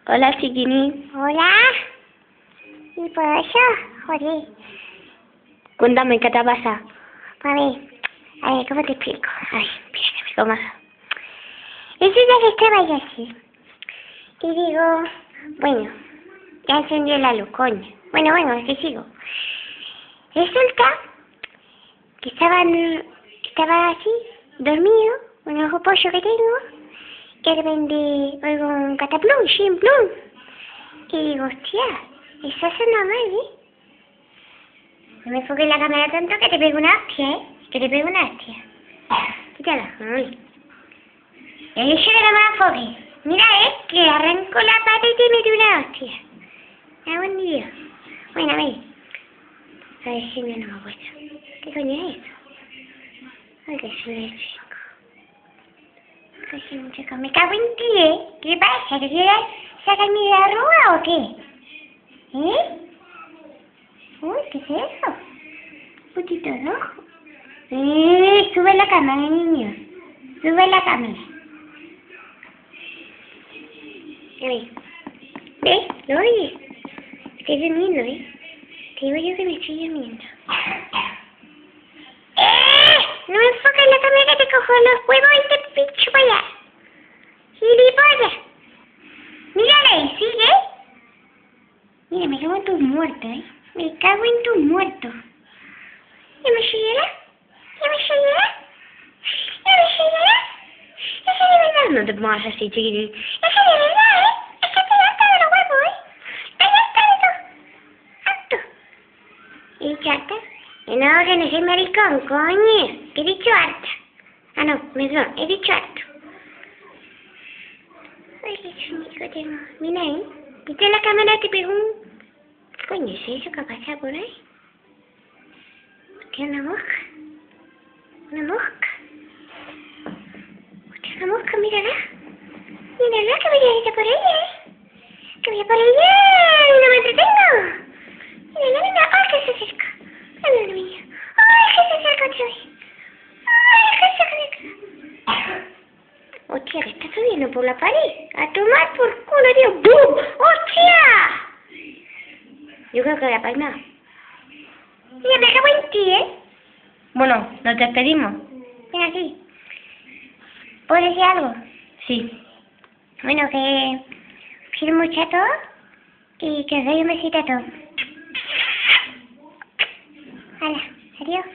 Hola, chiquiní. Hola. ¿Y por eso? Joder. Cuéntame, ¿qué te pasa? A ver, ¿cómo te explico? Ay, espérame, ¿cómo? Resulta que estaba yo así. Y digo, bueno, ya encendió la luz, coño. Bueno, que sigo. Resulta que estaba así, dormido, un ojo pollo que tengo, que de repente oigo un cataplum, chimplum. Y digo, hostia, eso suena mal, ¿eh? No me enfoques la cámara tanto que te pego una hostia, ¿eh? Que te pego una hostia. Quítala, uy. He dicho que no me enfoques. Mira, que arranco la pata y te meto una hostia. Ah, buen día. Bueno, a ver. A ver si me no me acuerdo. ¿Qué coño es esto? Ay, que soy el chico. Que soy un chico. Me cago en ti, ¿eh? ¿Qué pasa? ¿Que quieres sacarme de la arruga o qué? ¿Eh? Uy, ¿qué es eso? Putito rojo. Sube la cámara, niño. Sube la cámara. A ver. ¿Ves? ¿Lo oyes? Estoy durmiendo, ¿eh? Te digo yo que me estoy durmiendo. No me enfoques en la cámara que te cojo los huevos y te pincho para allá. ¡Gilipollas! Mírale, sigue. Mira, me cago en tus muertos, ¿eh? Me cago en tus muertos. ¿Ya me seguirá? ¿Ya me seguirá? ¿Ya me seguirá? ¿Eso de verdad? No te pongas así, chiquitín. Eso de verdad, ¿eh? Es que estoy harta de los huevos, ¿eh? Estoy harta de todo. Harto. ¿He dicho harta? No, que no soy maricón, coño. Que he dicho harta. Ah, no, perdón, he dicho harto. Ay, qué chunico tengo. Mira, ¿eh? ¿Viste la cámara? Te pegó un... ¿Qué coño es eso que pasa por ahí? ¿Qué es una mosca? ¿Una mosca? Hostia, una mosca, mírala. Mírala, que voy a ir por ella, ¿eh? Que voy a por ella y no me entretengo. Mira, ay, que se acerca. Ay, niña. Ay, que se acerca otra vez. Ay, que se acerca. Hostia, que está subiendo por la pared. A tomar por culo, tío. ¡Bum! ¡Hostia! Yo creo que voy a palmar. Mira, me cago en ti, ¿eh? Bueno, nos despedimos. Ven aquí. ¿Puedo decir algo? Sí. Bueno, que quiero mucho a todos y que os doy un besito a todos. Hala, adiós.